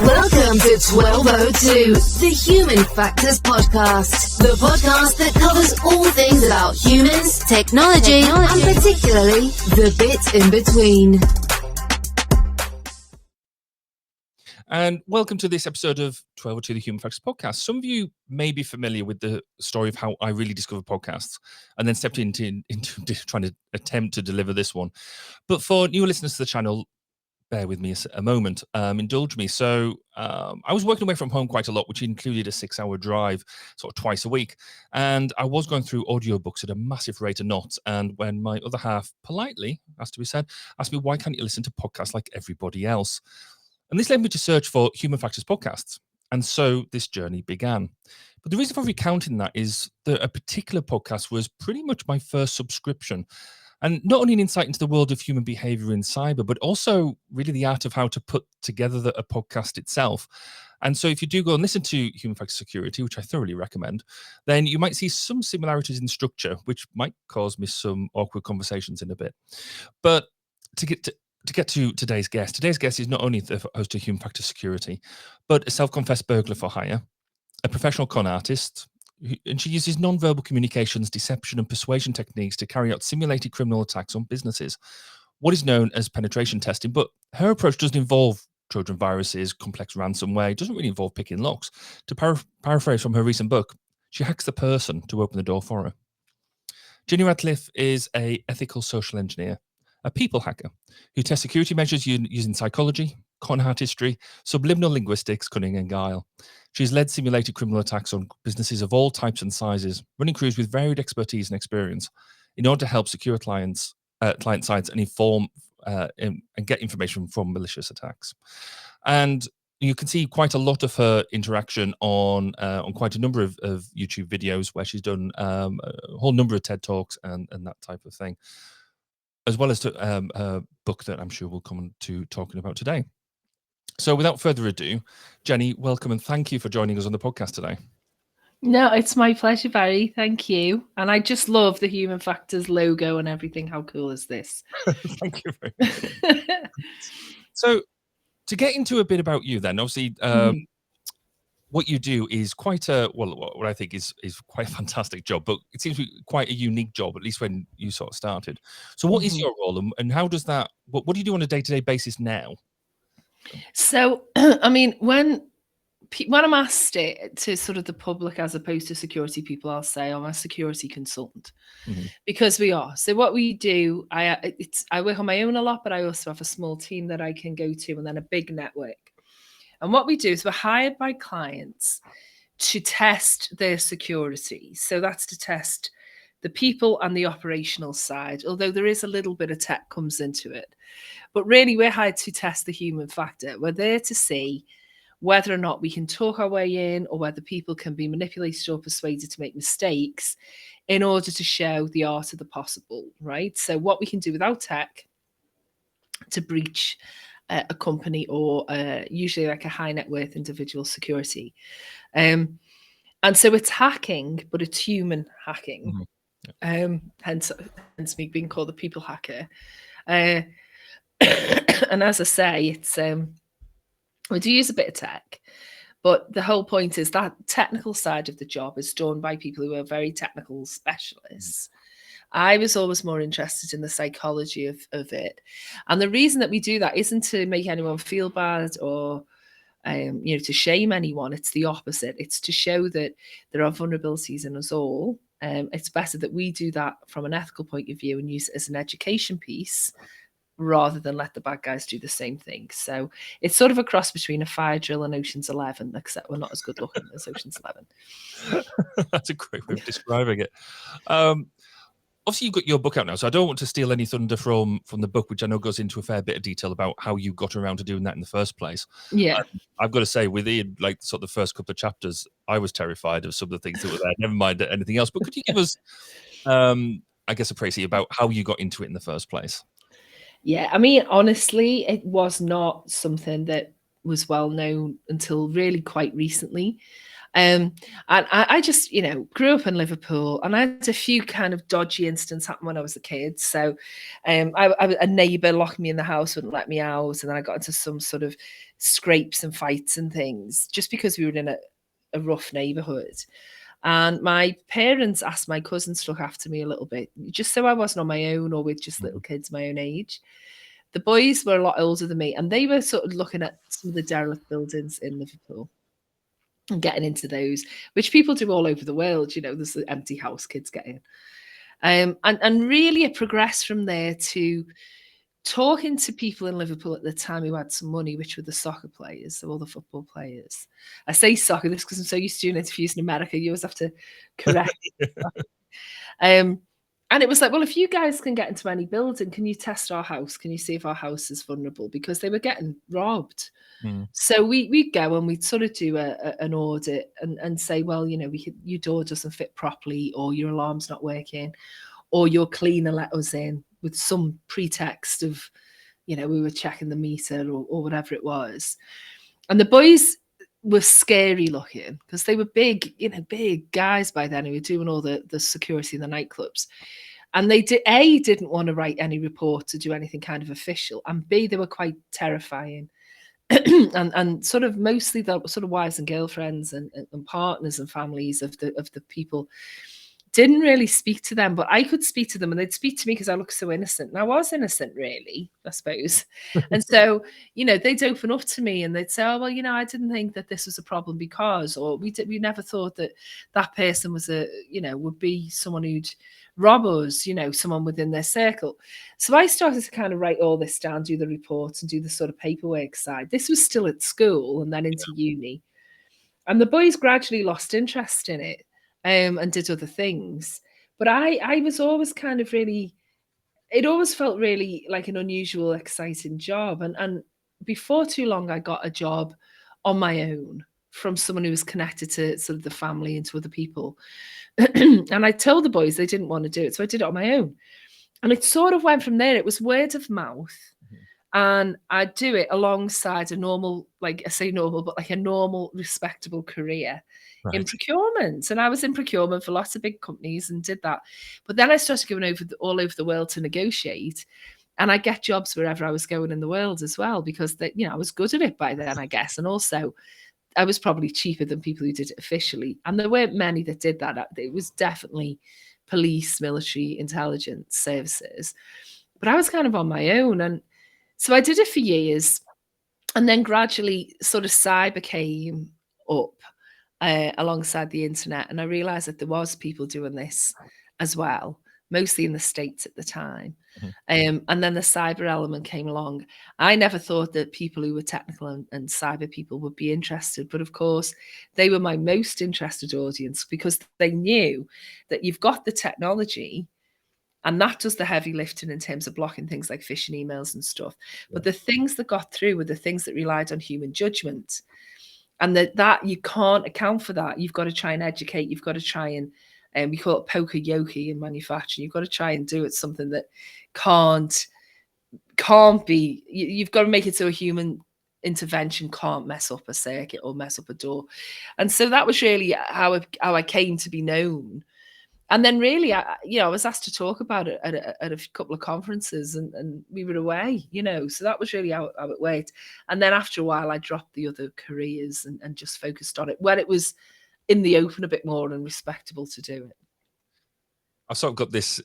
Welcome to 1202, the Human Factors Podcast. The podcast that covers all things about humans, technology, and particularly the bit in between. And welcome to this episode of 1202, the Human Factors Podcast. Some of you may be familiar with the story of how I really discovered podcasts and then stepped into trying to attempt to deliver this one. But for new listeners to the channel, bear with me a moment, indulge me. So I was working away from home quite a lot, which included a 6-hour drive sort of twice a week. And I was going through audiobooks at a massive rate of knots. And when my other half politely, has to be said, asked me, why can't you listen to podcasts like everybody else? And this led me to search for Human Factors podcasts. And so this journey began. But the reason for recounting that is that a particular podcast was pretty much my first subscription. And not only an insight into the world of human behavior in cyber, but also really the art of how to put together a podcast itself. And so if you do go and listen to Human Factors Security, which I thoroughly recommend, then you might see some similarities in structure, which might cause me some awkward conversations in a bit. But to get to today's guest is not only the host of Human Factors Security, but a self-confessed burglar for hire, a professional con artist, and she uses non-verbal communications, deception, and persuasion techniques to carry out simulated criminal attacks on businesses, what is known as penetration testing. But her approach doesn't involve Trojan viruses, complex ransomware. It doesn't really involve picking locks. To paraphrase from her recent book, she hacks the person to open the door for her. Jenny Radcliffe is an ethical social engineer, a people hacker who tests security measures using psychology, con artistry, subliminal linguistics, cunning, and guile. She's led simulated criminal attacks on businesses of all types and sizes, running crews with varied expertise and experience in order to help secure client sites and inform and get information from malicious attacks. And you can see quite a lot of her interaction on quite a number of YouTube videos where she's done a whole number of TED Talks and that type of thing, as well as to a book that I'm sure we'll come to talking about today. So without further ado, Jenny, welcome and thank you for joining us on the podcast today. No, it's my pleasure, Barry. Thank you. And I just love the Human Factors logo and everything. How cool is this? Thank you very much. So to get into a bit about you then, obviously, what you do is quite what I think is quite a fantastic job, but it seems to be quite a unique job, at least when you sort of started. So what is your role and how does that, what do you do on a day-to-day basis now? So, I mean, when I'm asked it to sort of the public as opposed to security people, I'll say I'm a security consultant because we are. So what we do, I work on my own a lot, but I also have a small team that I can go to and then a big network. And what we do is we're hired by clients to test their security. So that's to test the people and the operational side, although there is a little bit of tech comes into it. But really, we're hired to test the human factor. We're there to see whether or not we can talk our way in or whether people can be manipulated or persuaded to make mistakes in order to show the art of the possible, right? So what we can do without tech to breach a company or usually like a high net worth individual security. And so it's hacking, but it's human hacking. Hence me being called the people hacker. And as I say, it's we do use a bit of tech, but the whole point is that technical side of the job is done by people who are very technical specialists. I was always more interested in the psychology of it. And the reason that we do that isn't to make anyone feel bad or to shame anyone. It's the opposite. It's to show that there are vulnerabilities in us all. It's better that we do that from an ethical point of view and use it as an education piece rather than let the bad guys do the same thing. So it's sort of a cross between a fire drill and Ocean's 11, except we're not as good looking as Ocean's 11. That's a great way of describing it. Obviously, you've got your book out now, so I don't want to steal any thunder from the book, which I know goes into a fair bit of detail about how you got around to doing that in the first place. Yeah. I've got to say, within like sort of the first couple of chapters, I was terrified of some of the things that were there, never mind anything else. But could you give us, I guess, a précis about how you got into it in the first place? Yeah, I mean, honestly, it was not something that was well known until really quite recently. And I just, grew up in Liverpool, and I had a few kind of dodgy incidents happen when I was a kid. So a neighbour locked me in the house, wouldn't let me out. And then I got into some sort of scrapes and fights and things just because we were in a rough neighbourhood. And my parents asked my cousins to look after me a little bit, just so I wasn't on my own or with just little kids my own age. The boys were a lot older than me, and they were sort of looking at some of the derelict buildings in Liverpool and getting into those, which people do all over the world. There's the empty house kids get in. And really it progressed from there to talking to people in Liverpool at the time who had some money, which were the soccer players, so all the football players. I say soccer this because I'm so used to doing interviews in America. You always have to correct. And it was like, well, if you guys can get into any building, can you test our house? Can you see if our house is vulnerable? Because they were getting robbed. So we'd go and we'd sort of do an audit and say, well, your door doesn't fit properly, or your alarm's not working, or your cleaner let us in with some pretext of, we were checking the meter or whatever it was. And the boys were scary looking because they were big, big guys by then who were doing all the security in the nightclubs. And they didn't want to write any report to do anything kind of official. And B, they were quite terrifying. and sort of mostly the sort of wives and girlfriends and partners and families of the people didn't really speak to them, but I could speak to them and they'd speak to me because I looked so innocent. And I was innocent, really, I suppose. And so, they'd open up to me and they'd say, oh, well, I didn't think that this was a problem because, or we never thought that person was would be someone who'd rob us, someone within their circle. So I started to kind of write all this down, do the reports and do the sort of paperwork side. This was still at school and then into uni. And the boys gradually lost interest in it. And did other things. But I was always kind of really, it always felt really like an unusual, exciting job. And before too long, I got a job on my own from someone who was connected to sort of the family and to other people. And I told the boys they didn't want to do it. So I did it on my own. And it sort of went from there. It was word of mouth. And I'd do it alongside a normal, like I say normal, but like a normal, respectable career. Right. In procurement. And I was in procurement for lots of big companies and did that. But then I started going all over the world to negotiate. And I get jobs wherever I was going in the world as well, because I was good at it by then, I guess. And also I was probably cheaper than people who did it officially. And there weren't many that did that. It was definitely police, military, intelligence services. But I was kind of on my own. And so I did it for years. And then gradually sort of cyber came up. Alongside the internet, and I realized that there was people doing this as well, mostly in the States at the time. And then the cyber element came along. I never thought that people who were technical and cyber people would be interested, but of course they were my most interested audience because they knew that you've got the technology and that does the heavy lifting in terms of blocking things like phishing emails and stuff. But the things that got through were the things that relied on human judgment. And that you can't account for that. You've got to try and educate. You've got to try and we call it poker yoki in manufacturing. You've got to try and do it something that can't be. You've got to make it so a human intervention can't mess up a circuit or mess up a door. And so that was really how I came to be known. And then really, I was asked to talk about it at a couple of conferences and we were away, so that was really how it worked. And then after a while, I dropped the other careers and just focused on it when it was in the open a bit more and respectable to do it. I've sort of got this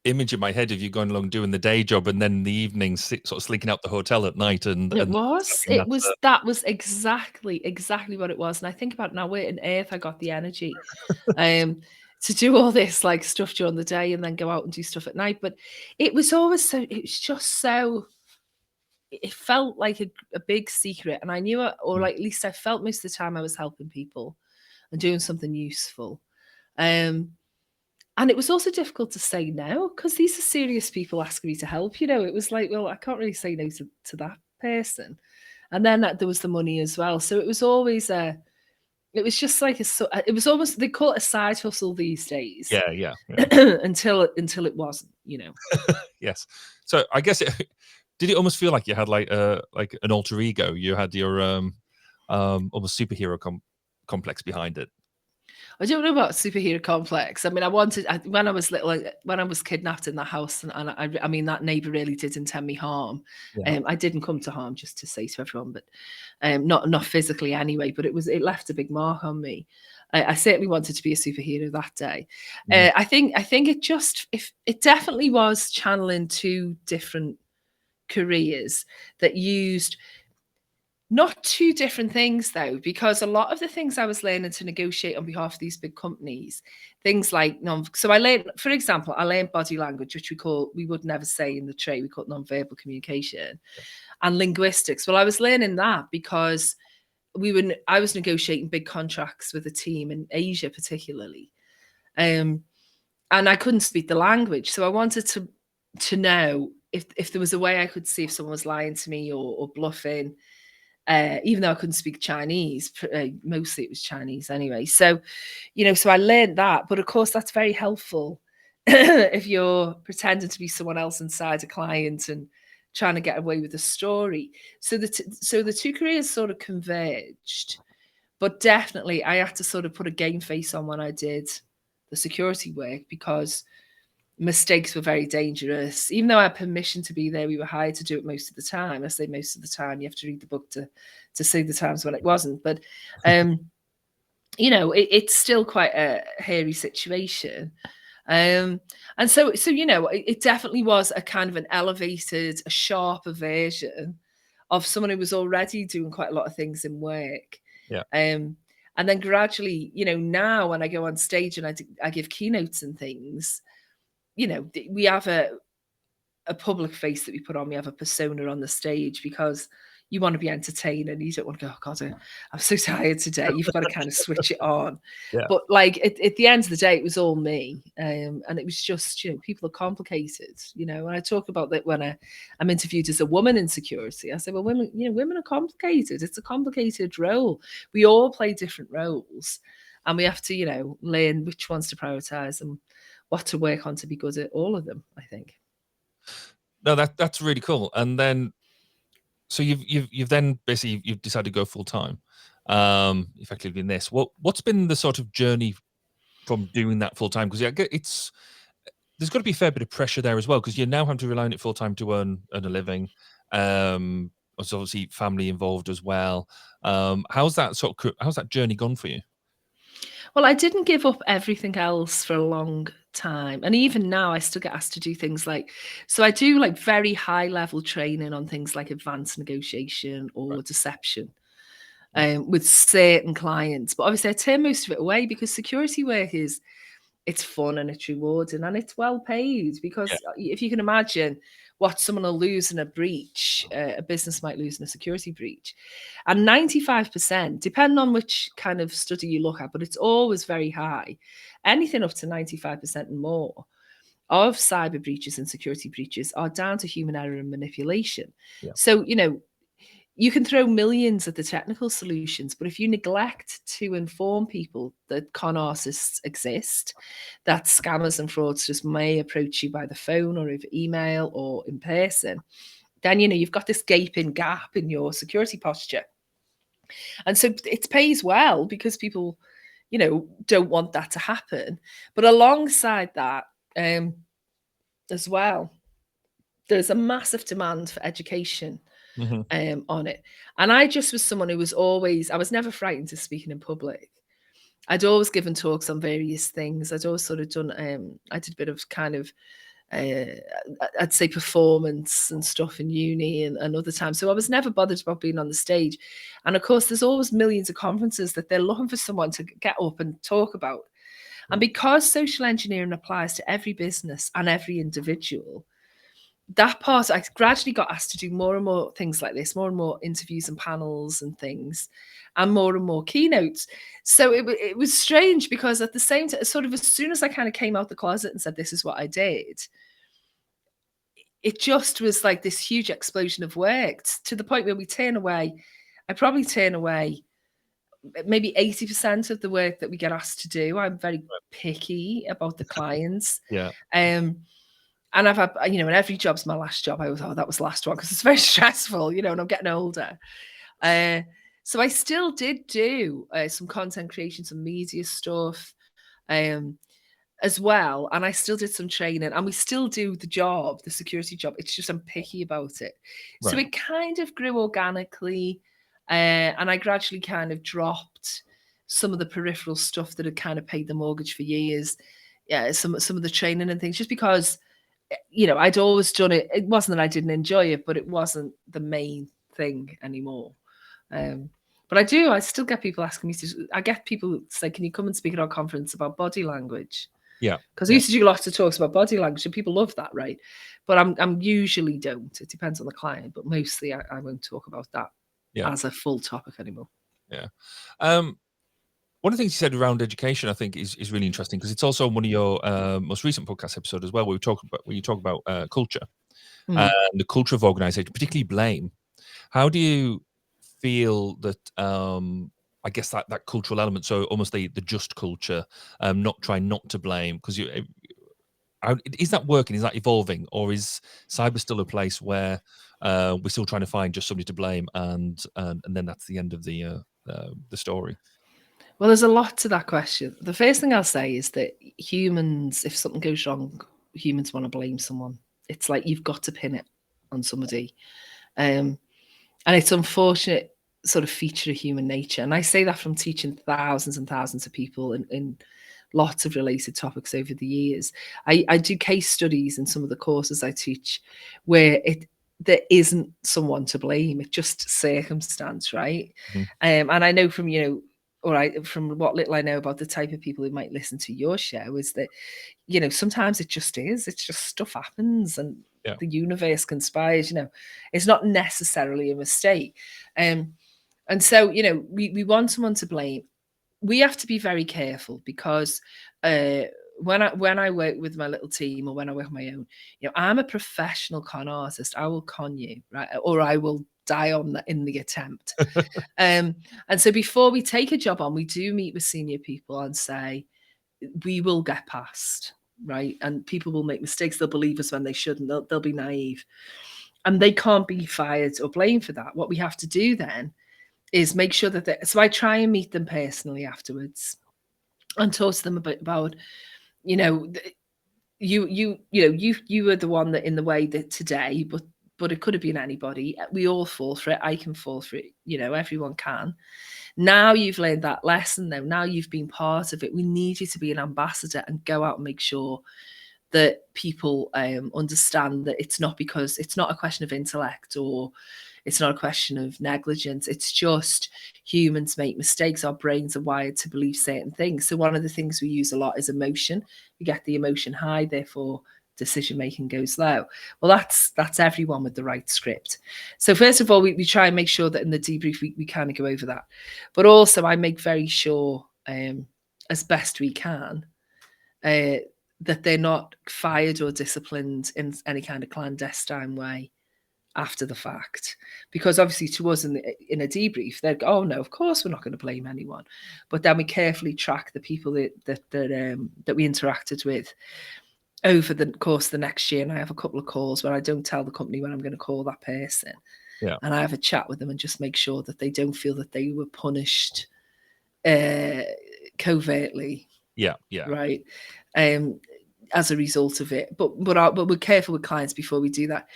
image in my head of you going along doing the day job and then in the evening sort of slinking out the hotel at night. That was exactly what it was. And I think about now, where on earth I got the energy to do all this like stuff during the day and then go out and do stuff at night. But it was always it felt like a big secret. And I knew it, or like, at least I felt most of the time I was helping people and doing something useful. And it was also difficult to say no, because these are serious people asking me to help. It was like, well, I can't really say no to that person. And then there was the money as well. So it was always it was just like it was almost, they call it a side hustle these days. Yeah. until it wasn't, Yes. So I guess did it almost feel like you had like an alter ego? You had your almost superhero complex behind it. I don't know about superhero complex. I mean, when I was little, when I was kidnapped in the house, and I mean, that neighbour really did intend me harm. Yeah. I didn't come to harm, just to say to everyone, but not physically anyway. But it left a big mark on me. I certainly wanted to be a superhero that day. I think it definitely was channeling two different careers that used. Not two different things, though, because a lot of the things I was learning to negotiate on behalf of these big companies, things like so I learned, for example, I learned body language, which we would never say in the trade. We call it non-verbal communication, and linguistics. Well, I was learning that because I was negotiating big contracts with a team in Asia, particularly, and I couldn't speak the language, so I wanted to know if there was a way I could see if someone was lying to me or bluffing. Even though I couldn't speak Chinese, mostly it was Chinese anyway. So, so I learned that. But of course, that's very helpful if you're pretending to be someone else inside a client and trying to get away with the story. So the two careers sort of converged. But definitely, I had to sort of put a game face on when I did the security work, because mistakes were very dangerous. Even though I had permission to be there, we were hired to do it most of the time. I say most of the time. You have to read the book to see the times when it wasn't. But it's still quite a hairy situation. And so it definitely was a kind of an elevated, a sharper version of someone who was already doing quite a lot of things in work. Yeah. And then gradually, now when I go on stage and I give keynotes and things, we have a public face that we put on. We have a persona on the stage because you want to be entertaining. You don't want to go, oh God, I'm so tired today. You've got to kind of switch it on. Yeah. But like at the end of the day, it was all me. And it was just, people are complicated, and I talk about that when I'm interviewed as a woman in security. I say, well, women are complicated. It's a complicated role. We all play different roles, and we have to, learn which ones to prioritize and what to work on to be good at all of them, I think. No, that's really cool. And then, so you've then basically you've decided to go full time, effectively in this. What's been the sort of journey from doing that full time? Because there's got to be a fair bit of pressure there as well, because you now have to rely on it full time to earn a living. There's obviously family involved as well. How's that journey gone for you? Well, I didn't give up everything else for a long time. And even now, I still get asked to do things so I do like very high level training on things like advanced negotiation or deception with certain clients. But obviously I turn most of it away because security work it's fun and it's rewarding and it's well paid, because if you can imagine what someone will lose in a breach, a business might lose in a security breach. And 95%, depending on which kind of study you look at, but it's always very high, anything up to 95% and more of cyber breaches and security breaches are down to human error and manipulation. Yeah. So, you can throw millions at the technical solutions, but if you neglect to inform people that con artists exist, that scammers and fraudsters may approach you by the phone or over email or in person, then, you've got this gaping gap in your security posture. And so it pays well because people, don't want that to happen. But alongside that, as well, there's a massive demand for education. On it. And I just was someone who was I was never frightened of speaking in public. I'd always given talks on various things. I'd always sort of done, I did a bit of kind of, I'd say performance and stuff in uni and other times. So I was never bothered about being on the stage. And of course, there's always millions of conferences that they're looking for someone to get up and talk about. And because social engineering applies to every business and every individual, that part, I gradually got asked to do more and more things like this, more and more interviews and panels and things, and more keynotes. So it was strange because at the same time, sort of as soon as I kind of came out the closet and said, this is what I did, it just was like this huge explosion of work to the point where I probably turn away maybe 80% of the work that we get asked to do. I'm very picky about the clients. Yeah. And I've had, and every job's my last job. I was, that was the last one because it's very stressful, and I'm getting older. So I still did do some content creation, some media stuff as well. And I still did some training, and we still do the job, the security job. It's just I'm picky about it. So Right. it kind of grew organically. And I gradually kind of dropped some of the peripheral stuff that had kind of paid the mortgage for years. Yeah, some of the training and things, just because, I'd always done it. It wasn't that I didn't enjoy it, but it wasn't the main thing anymore. But I still get people asking me I get people say, can you come and speak at our conference about body language? Yeah. Because I used to do lots of talks about body language, and people love that, right? But I'm usually don't. It depends on the client, but mostly I won't talk about that as a full topic anymore. Yeah. One of the things you said around education, I think, is really interesting, because it's also one of your most recent podcast episodes as well, where you talk about culture and the culture of organization, particularly blame. How do you feel that? I guess that cultural element, so almost the just culture, not to blame, because is that working? Is that evolving, or is cyber still a place where we're still trying to find just somebody to blame, and then that's the end of the story? Well, there's a lot to that question. The first thing I'll say is that humans, if something goes wrong, humans want to blame someone. It's like you've got to pin it on somebody. And it's unfortunate sort of feature of human nature. And I say that from teaching thousands and thousands of people in lots of related topics over the years. I do case studies in some of the courses I teach where there isn't someone to blame. It's just circumstance, right? And I know from, from what little I know about the type of people who might listen to your show, is that, sometimes it just is. It's just stuff happens, and the universe conspires. It's not necessarily a mistake. And so, we want someone to blame. We have to be very careful, because when I work with my little team, or when I work on my own, I'm a professional con artist. I will con you, right? Or I will die in the attempt. And so before we take a job on, we do meet with senior people and say, we will get past, right? And people will make mistakes. They'll believe us when they shouldn't. They'll be naive. And they can't be fired or blamed for that. What we have to do then is make sure that so I try and meet them personally afterwards and talk to them about you were the one that in the way that today, but it could have been anybody. We all fall for it. I can fall for it. Everyone can. Now you've learned that lesson, though. Now you've been part of it. We need you to be an ambassador and go out and make sure that people understand that it's not a question of intellect, or it's not a question of negligence. It's just humans make mistakes. Our brains are wired to believe certain things. So one of the things we use a lot is emotion. We get the emotion high, therefore decision making goes low. Well, that's everyone with the right script. So first of all, we try and make sure that in the debrief we kind of go over that. But also I make very sure, as best we can, that they're not fired or disciplined in any kind of clandestine way after the fact, because obviously to us in a debrief, they'd go, oh no, of course we're not going to blame anyone. But then we carefully track the people that we interacted with over the course of the next year. And I have a couple of calls where I don't tell the company when I'm going to call that person. Yeah. And I have a chat with them and just make sure that they don't feel that they were punished covertly. Yeah. Yeah. Right. As a result of it. But we're careful with clients before we do that.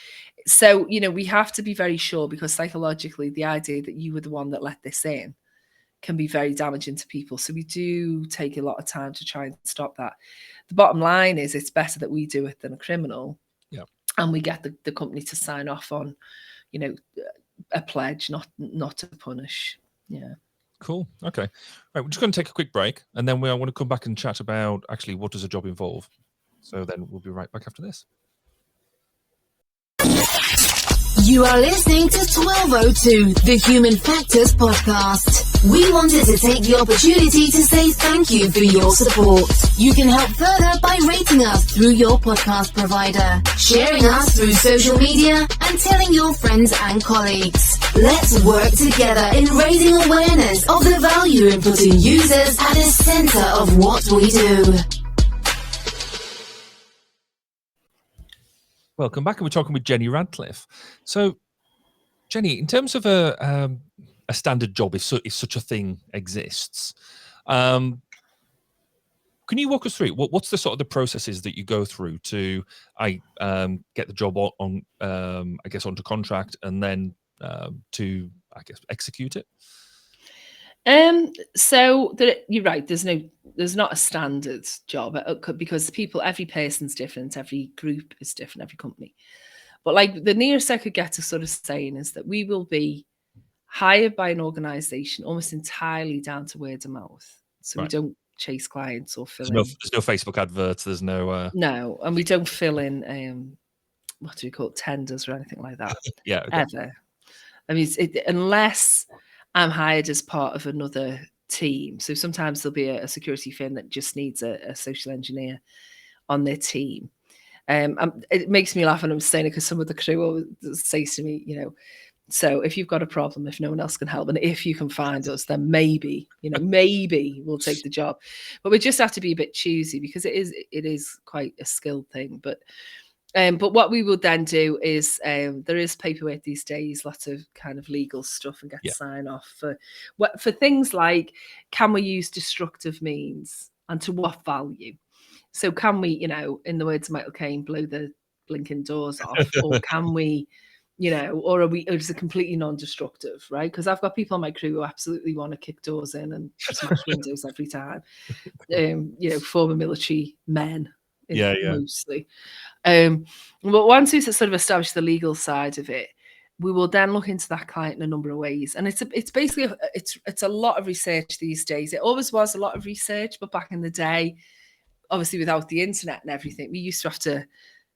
So, we have to be very sure, because psychologically, the idea that you were the one that let this in can be very damaging to people. So we do take a lot of time to try and stop that. The bottom line is it's better that we do it than a criminal. Yeah. And we get the company to sign off on, a pledge not to punish. Yeah. Cool. Okay. Right. We're just going to take a quick break, and then I want to come back and chat about actually what does a job involve. So then we'll be right back after this. You are listening to 1202, the Human Factors Podcast. We wanted to take the opportunity to say thank you for your support. You can help further by rating us through your podcast provider, sharing us through social media, and telling your friends and colleagues. Let's work together in raising awareness of the value in putting users at the center of what we do. Welcome back, and we're talking with Jenny Radcliffe. So, Jenny, in terms of a a standard job, if such a thing exists. Can you walk us through what's the sort of the processes that you go through to get the job on I guess onto contract, and then to I guess execute it? So you're right. There's not a standard job because every person's different, every group is different, every company. But like the nearest I could get to sort of saying is that we will be hired by an organization almost entirely down to word of mouth. So we don't chase clients or fill in. There's no Facebook adverts. There's no. No, and we don't fill in what do we call it, tenders or anything like that. Yeah. Okay. Ever. I mean, unless I'm hired as part of another team. So sometimes there'll be a security firm that just needs a social engineer on their team. It makes me laugh when I'm saying it because some of the crew always says to me, so if you've got a problem, if no one else can help, and if you can find us, then maybe we'll take the job. But we just have to be a bit choosy because it is quite a skilled thing. But what we will then do is there is paperwork these days, lots of kind of legal stuff, and get sign off for things like, can we use destructive means and to what value? So can we, in the words of Michael Caine, blow the blinking doors off, or can we, or is it completely non-destructive, right? Because I've got people on my crew who absolutely want to kick doors in and smash windows every time. Former military men, mostly. But once we've sort of established the legal side of it, we will then look into that client in a number of ways. And it's basically it's a lot of research these days. It always was a lot of research, but back in the day, obviously without the internet and everything, we used to have to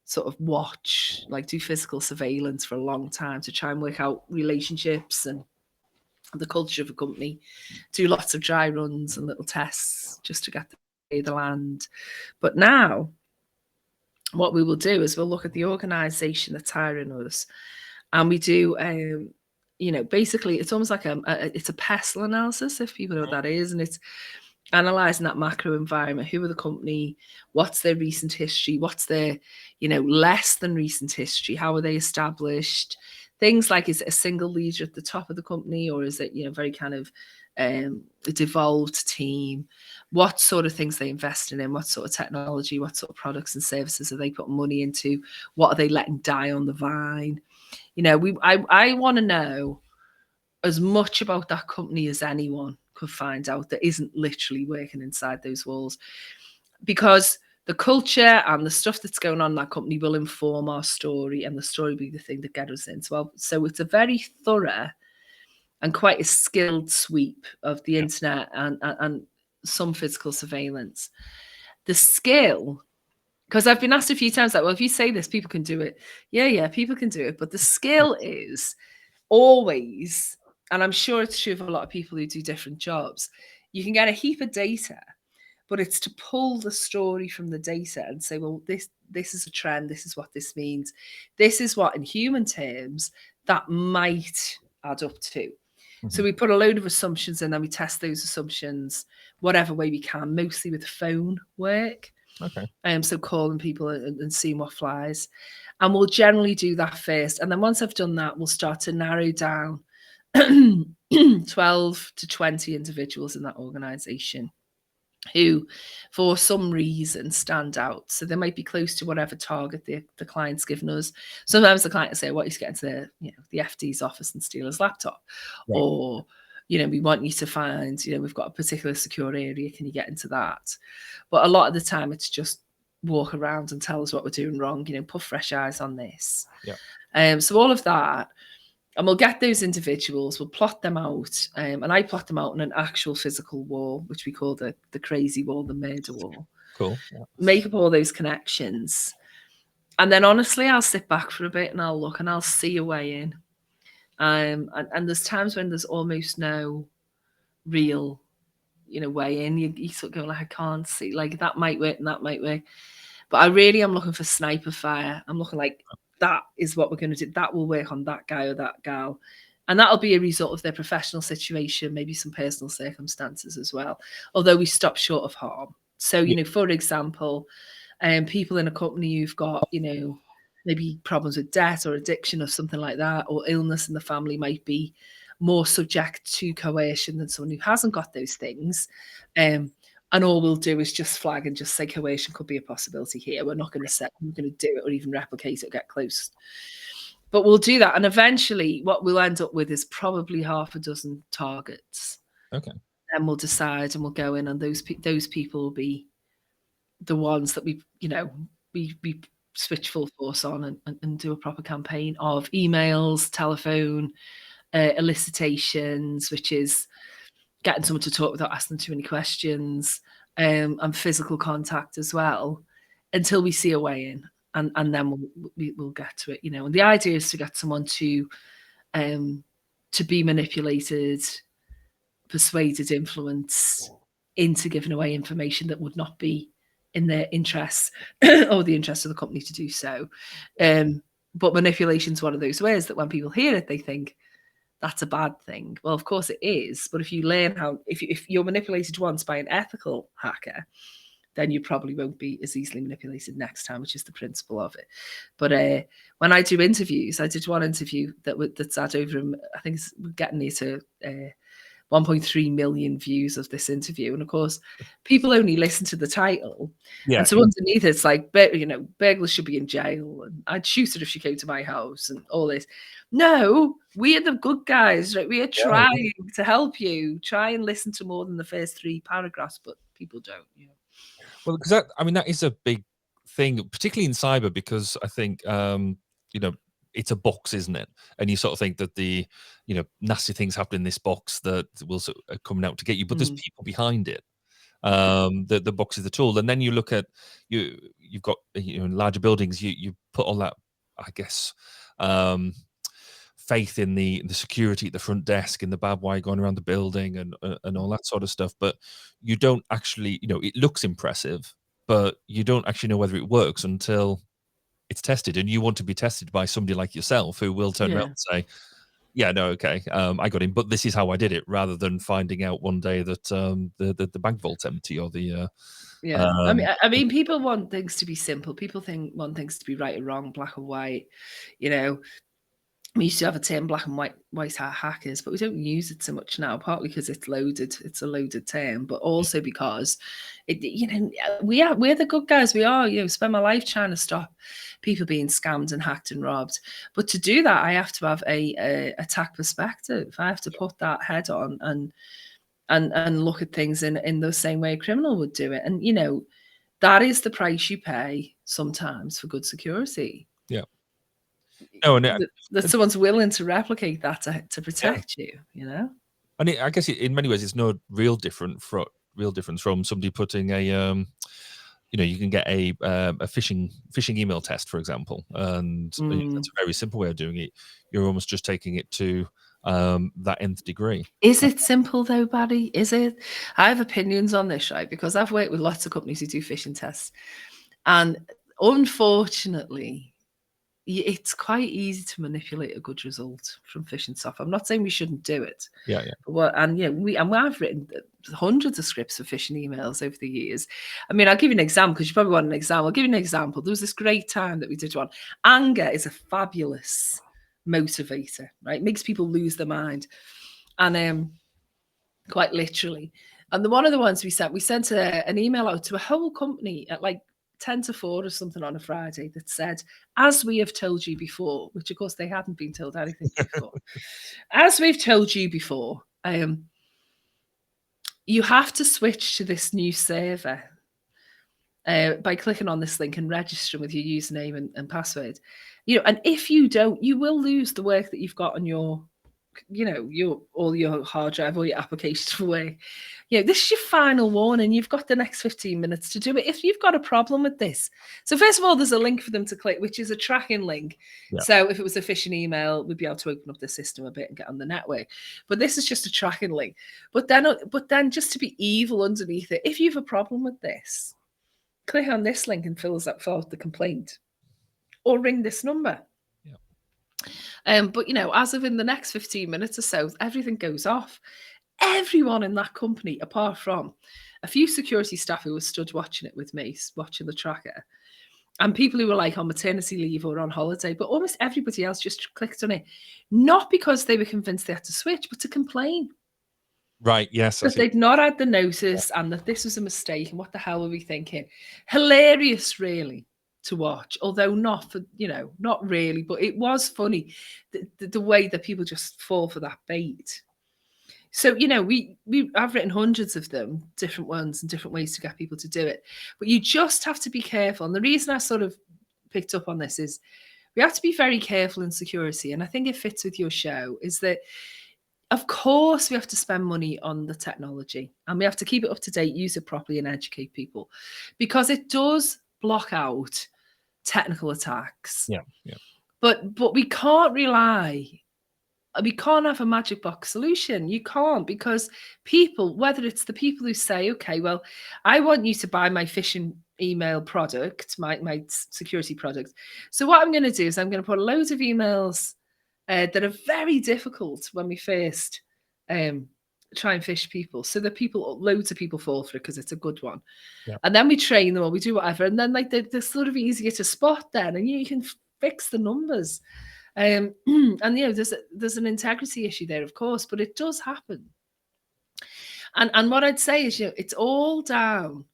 sort of watch, like do physical surveillance for a long time to try and work out relationships and the culture of a company, do lots of dry runs and little tests just to get the lay of the land. But now what we will do is we'll look at the organization that's hiring us, and we do basically it's almost like it's a PESTLE analysis, if people know what that is, and it's analyzing that macro environment. Who are the company? What's their recent history? What's their, less than recent history? How are they established? Things like, is it a single leader at the top of the company, or is it, very kind of a devolved team? What sort of things they investing in? What sort of technology? What sort of products and services are they putting money into? What are they letting die on the vine? I want to know as much about that company as anyone could find out that isn't literally working inside those walls, because the culture and the stuff that's going on in that company will inform our story, and the story will be the thing that gets us in. So it's a very thorough and quite a skilled sweep of the internet and some physical surveillance. The skill, because I've been asked a few times, like, well, if you say this, people can do it. Yeah, people can do it. But the skill is always, and I'm sure it's true of a lot of people who do different jobs, you can get a heap of data, but it's to pull the story from the data and say, well, this is a trend. This is what this means. This is what, in human terms, that might add up to. Mm-hmm. So we put a load of assumptions in, and we test those assumptions whatever way we can, mostly with phone work. Okay. So calling people and seeing what flies. And we'll generally do that first. And then once I've done that, we'll start to narrow down 12 to 20 individuals in that organization who, for some reason, stand out. So they might be close to whatever target the client's given us. Sometimes the client will say, "What, you to get into the FD's office and steal his laptop," right. Or we want you to find, we've got a particular secure area. Can you get into that? But a lot of the time, it's just walk around and tell us what we're doing wrong. Put fresh eyes on this. Yeah. So all of that. And we'll get those individuals, we'll plot them out, and I plot them out on an actual physical wall, which we call the crazy wall, the murder wall. Cool. Yeah. Make up all those connections. And then honestly, I'll sit back for a bit and I'll look and I'll see a way in. And there's times when there's almost no real, way in. You sort of go like, I can't see, like that might work and that might work. But I really am looking for sniper fire. I'm looking like, that is what we're going to do. That will work on that guy or that gal. And that'll be a result of their professional situation, maybe some personal circumstances as well. Although we stop short of harm. So, for example, people in a company who've got, maybe problems with debt or addiction or something like that, or illness in the family might be more subject to coercion than someone who hasn't got those things. And all we'll do is just flag and just say coercion could be a possibility here. We're not going to do it or even replicate it or get close. But we'll do that. And eventually what we'll end up with is probably half a dozen targets. Okay. And we'll decide and we'll go in, and those people will be the ones that we switch full force on and do a proper campaign of emails, telephone, elicitations, which is getting someone to talk without asking them too many questions, and physical contact as well, until we see a way in, and then we'll get to it. And the idea is to get someone to be manipulated, persuaded, influenced into giving away information that would not be in their interests or the interest of the company to do so. But manipulation is one of those ways that when people hear it, they think that's a bad thing. Well, of course it is. But if you learn how, if you're manipulated once by an ethical hacker, then you probably won't be as easily manipulated next time, which is the principle of it. But when I do interviews, I did one interview that's had over, I think we're getting near to 1.3 million views of this interview. And of course, people only listen to the title. Yeah. And so underneath it's like, burglars should be in jail, and I'd shoot her if she came to my house, and all this. No, we are the good guys, right? We are trying to help you. Try and listen to more than the first 3 paragraphs, but people don't. Well, because that is a big thing, particularly in cyber, because I think it's a box, isn't it? And you sort of think that the nasty things happen in this box that will sort of coming out to get you, but there's people behind it. The box is the tool, and then you look at you've got in larger buildings, you put all that, I guess, faith in the security at the front desk and the barbed wire going around the building and all that sort of stuff, but you don't actually, it looks impressive, but you don't actually know whether it works until it's tested, and you want to be tested by somebody like yourself who will turn around and say, yeah, no, okay, I got him, but this is how I did it, rather than finding out one day that the bank vault's empty or the I mean, people want things to be simple. People want things to be right or wrong, black or white. We used to have a term, black and white hackers, but we don't use it so much now, partly because it's loaded. It's a loaded term, but also because we're the good guys. We are, spend my life trying to stop people being scammed and hacked and robbed. But to do that, I have to have a attack perspective. I have to put that head on and look at things in the same way a criminal would do it. And, that is the price you pay sometimes for good security. Yeah. No, and that someone's willing to replicate that to protect you, And I guess in many ways it's no real difference from somebody putting a you can get a phishing email test, for example, and that's a very simple way of doing it. You're almost just taking it to that nth degree. Is it simple though, Barry? Is it? I have opinions on this, right? Because I've worked with lots of companies who do phishing tests, and unfortunately, it's quite easy to manipulate a good result from phishing software. I'm not saying we shouldn't do it. Yeah. I've written hundreds of scripts for phishing emails over the years. I mean, I'll give you an example because you probably want an example. I'll give you an example. There was this great time that we did one. Anger is a fabulous motivator, right? It makes people lose their mind, and quite literally. And one of the ones we sent an email out to a whole company at like 10 to 4 or something on a Friday that said, as we have told you before, which of course they hadn't been told anything before. As we've told you before, you have to switch to this new server by clicking on this link and registering with your username and password. And if you don't, you will lose the work that you've got on your all your hard drive, all your applications for work. This is your final warning. You've got the next 15 minutes to do it if you've got a problem with this. So first of all, there's a link for them to click, which is a tracking link. Yeah. So if it was a phishing email, we'd be able to open up the system a bit and get on the network. But this is just a tracking link. But then just to be evil underneath it, if you have a problem with this, click on this link and fill out the complaint, or ring this number. But as of in the next 15 minutes or so, everything goes off. Everyone in that company, apart from a few security staff who were stood watching it with me, watching the tracker, and people who were like on maternity leave or on holiday, but almost everybody else just clicked on it, not because they were convinced they had to switch, but to complain. Right, yes. That they'd not had the notice and that this was a mistake and what the hell were we thinking? Hilarious, really, to watch, although not for, not really, but it was funny, the way that people just fall for that bait. So, I've written hundreds of them, different ones and different ways to get people to do it. But you just have to be careful. And the reason I sort of picked up on this is we have to be very careful in security. And I think it fits with your show, is that, of course, we have to spend money on the technology and we have to keep it up to date, use it properly and educate people, because it does block out technical attacks. Yeah. But we can't we can't have a magic box solution. You can't, because people, whether it's the people who say, okay, well, I want you to buy my phishing email product, my security product. So what I'm going to do is I'm going to put loads of emails that are very difficult when we first try and fish people, so that loads of people fall for it because it's a good one. Yeah. And then we train them or we do whatever, and then like they're sort of easier to spot then, and you can fix the numbers. And there's an integrity issue there, of course, but it does happen. And what I'd say is, it's all down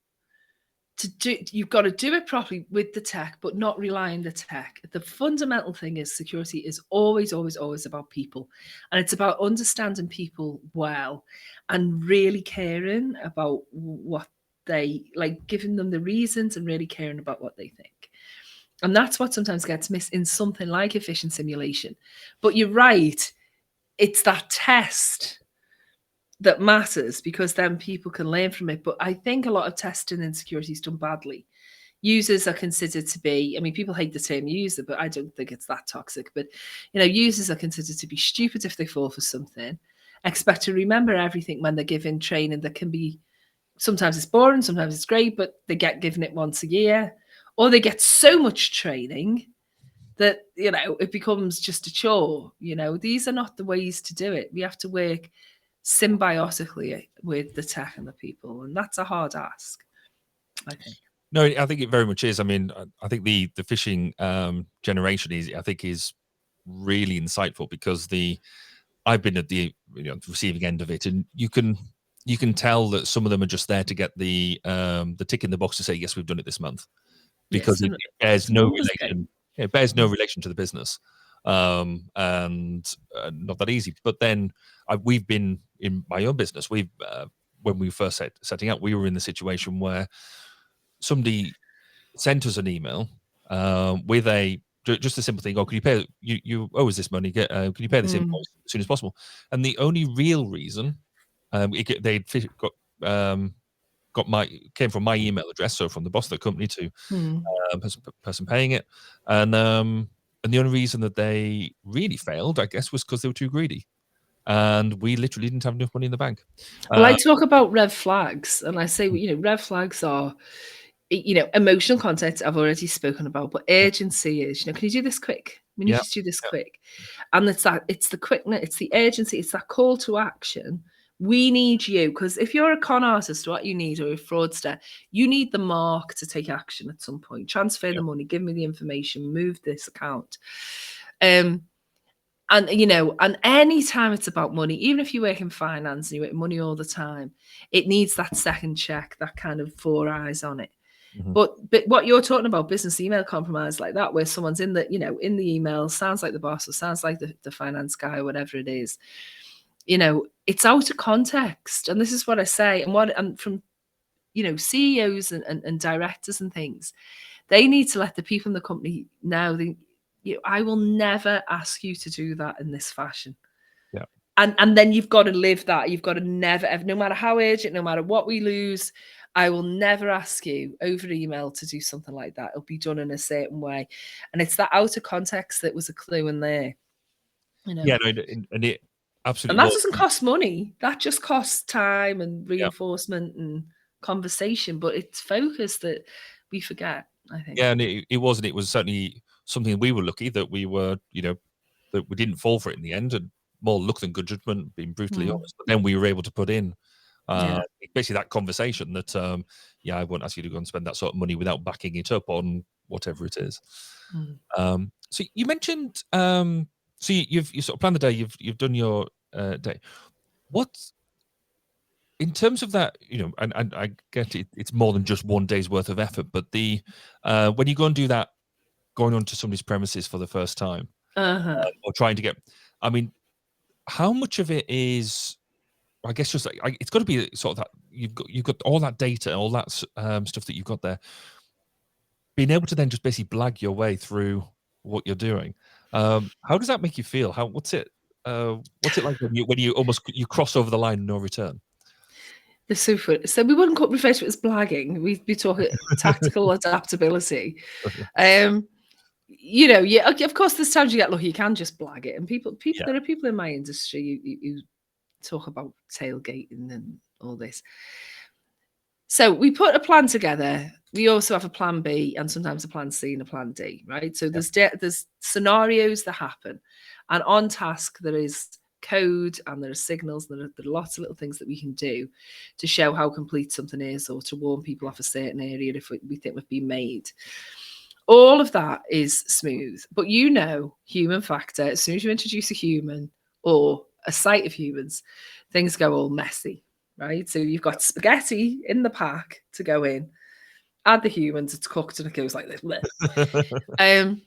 to you've got to do it properly with the tech, but not rely on the tech. The fundamental thing is security is always, always, always about people. And it's about understanding people well and really caring about what they like, giving them the reasons and really caring about what they think. And that's what sometimes gets missed in something like a phishing simulation. But you're right, it's that test that matters, because then people can learn from it. But I think a lot of testing in security is done badly. Users are considered to be, people hate the term user, but I don't think it's that toxic. But, users are considered to be stupid if they fall for something, expect to remember everything when they're given training that can be, sometimes it's boring, sometimes it's great, but they get given it once a year. Or they get so much training that, it becomes just a chore. These are not the ways to do it. We have to work symbiotically with the tech and the people. And that's a hard ask, I think. No, I think it very much is. I think the phishing generation is really insightful, because I've been at the receiving end of it, and you can tell that some of them are just there to get the tick in the box to say, yes, we've done it this month. Because it bears no relation. It bears no relation to the business, and not that easy. But then we've been in my own business. We've when we first setting up, we were in the situation where somebody sent us an email with just a simple thing. Oh, can you pay? You owe us this money. Can you pay this invoice as soon as possible? And the only real reason they'd came from my email address, so from the boss of the company to person paying it, and the only reason that they really failed, I guess, was because they were too greedy, and we literally didn't have enough money in the bank. Well, I talk about red flags, and I say, red flags are, emotional content I've already spoken about, but urgency is, can you do this quick? We need to do this quick, and it's the quickness, it's the urgency, it's that call to action. We need you, because if you're a con artist, what you need, or a fraudster, you need the mark to take action at some point. Transfer the money, give me the information, move this account. And any time it's about money, even if you work in finance and you work money all the time, it needs that second check, that kind of 4 eyes on it. But what you're talking about, business email compromise like that, where someone's in the email, sounds like the boss or sounds like the finance guy or whatever it is, it's out of context. And this is what I say, and from CEOs and directors and things, they need to let the people in the company know I will never ask you to do that in this fashion. Yeah. And then you've got to live that. You've got to never ever, no matter how urgent, no matter what we lose, I will never ask you over email to do something like that. It'll be done in a certain way. And it's that out of context that was a clue in there. Yeah, no, and it absolutely. And that doesn't cost money. That just costs time and reinforcement and conversation. But it's focus that we forget, I think. Yeah, and it wasn't. It was certainly something we were lucky that we were, that we didn't fall for it in the end, and more luck than good judgment, being brutally honest. But then we were able to put in Basically that conversation that I won't ask you to go and spend that sort of money without backing it up on whatever it is. So you mentioned so you sort of planned the day, you've done your day. What in terms of that, and I get it, it's more than just one day's worth of effort, but the when you go and do that, going onto somebody's premises for the first time, or trying to get, I mean, how much of it is, I guess, just like it's got to be sort of that you've got all that data, all that stuff that you've got there, being able to then just basically blag your way through what you're doing. How does that make you feel? What's it like when you cross over the line and no return? The super. So we wouldn't refer to it as blagging. We'd be talking tactical adaptability. Of course, there's times you get lucky, you can just blag it, and people. There are people in my industry who talk about tailgating and all this. So we put a plan together. We also have a plan B and sometimes a plan C and a plan D, right? So there's scenarios that happen, and on task there is code and there are signals, and there are lots of little things that we can do to show how complete something is, or to warn people off a certain area if we think we've been made. All of that is smooth, but human factor, as soon as you introduce a human or a site of humans, things go all messy, right? So you've got spaghetti in the pack to go in, add the humans, it's cooked and it goes like this. And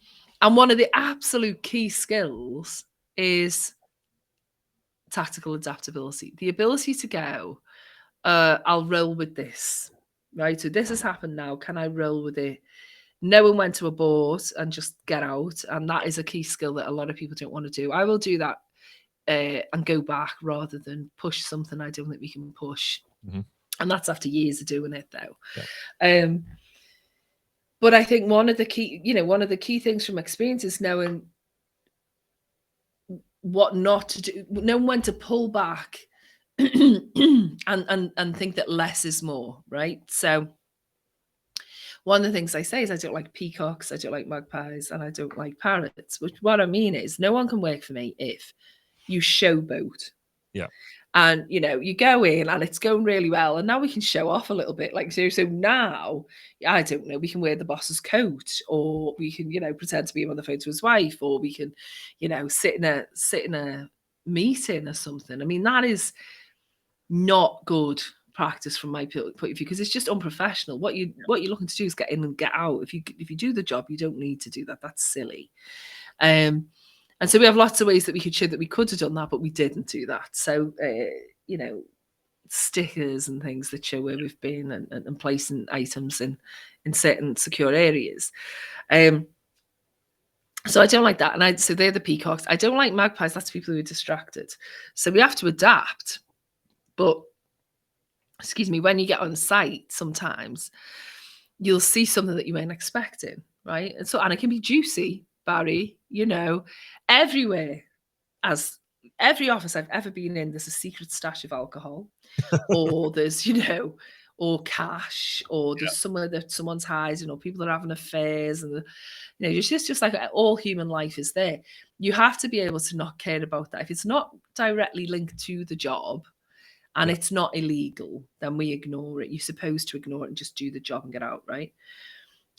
one of the absolute key skills is tactical adaptability, the ability to go, I'll roll with this, right? So this has happened now, can I roll with it? Knowing when to abort and just get out. And that is a key skill that a lot of people don't want to do. I will do that and go back rather than push something I don't think we can push. And that's after years of doing it, though. But I think one of the key things from experience is knowing what not to do, knowing when to pull back and think that less is more, right? So one of the things I say is I don't like peacocks, I don't like magpies, and I don't like parrots. Which what I mean is no one can work for me if you showboat. Yeah. And, you go in and it's going really well. And now we can show off a little bit. Like, so now, I don't know, we can wear the boss's coat, or we can, pretend to be on the phone to his wife, or we can, sit in a meeting or something. I mean, that is not good practice from my point of view, because it's just unprofessional. What you're looking to do is get in and get out. If you do the job, you don't need to do that. That's silly. And so we have lots of ways that we could show that we could have done that, but we didn't do that. So stickers and things that show where we've been, and placing items in certain secure areas. So I don't like that. And so they're the peacocks. I don't like magpies. That's people who are distracted. So we have to adapt. But when you get on site, sometimes you'll see something that you weren't expecting, right? And it can be juicy, Barry, everywhere. As every office I've ever been in, there's a secret stash of alcohol, or there's, or cash, or there's somewhere that someone's hiding, or people are having affairs, and it's just like all human life is there. You have to be able to not care about that. If it's not directly linked to the job, and it's not illegal, then we ignore it. You're supposed to ignore it and just do the job and get out, right?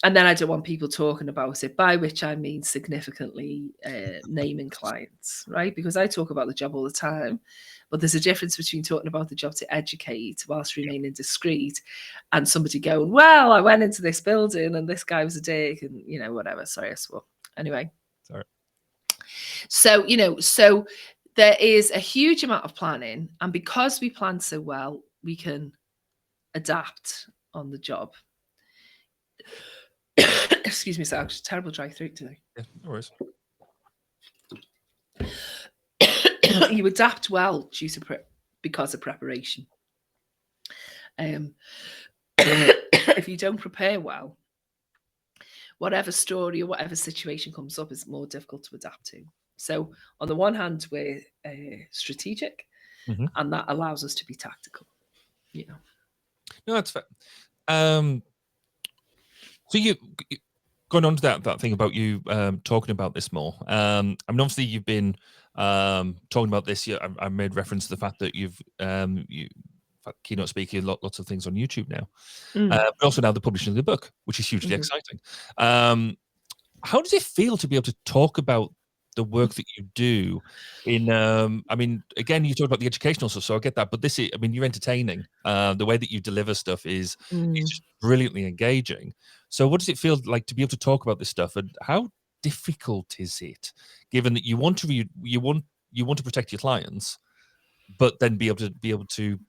And then I don't want people talking about it, by which I mean significantly naming clients, right? Because I talk about the job all the time, but there's a difference between talking about the job to educate whilst remaining discreet, and somebody going, well, I went into this building and this guy was a dick, and, whatever. Sorry, I swore. Anyway. Sorry. So, there is a huge amount of planning, and because we plan so well, we can adapt on the job. Excuse me, so I'm just terrible dry throat today. Yeah, no worries. You adapt well because of preparation. If you don't prepare well, whatever story or whatever situation comes up is more difficult to adapt to. So on the one hand, we're strategic, and that allows us to be tactical. No, that's fair. So you going on to that thing about you talking about this more. I mean, obviously you've been talking about this. I made reference to the fact that you've keynote speaking, lots of things on YouTube now. Mm. But also now the publishing of the book, which is hugely exciting. How does it feel to be able to talk about the work that you do in, I mean, again, you talked about the educational stuff, so I get that, but this is, I mean, you're entertaining. The way that you deliver stuff is just brilliantly engaging. So what does it feel like to be able to talk about this stuff, and how difficult is it, given that you want to protect your clients, but then be able to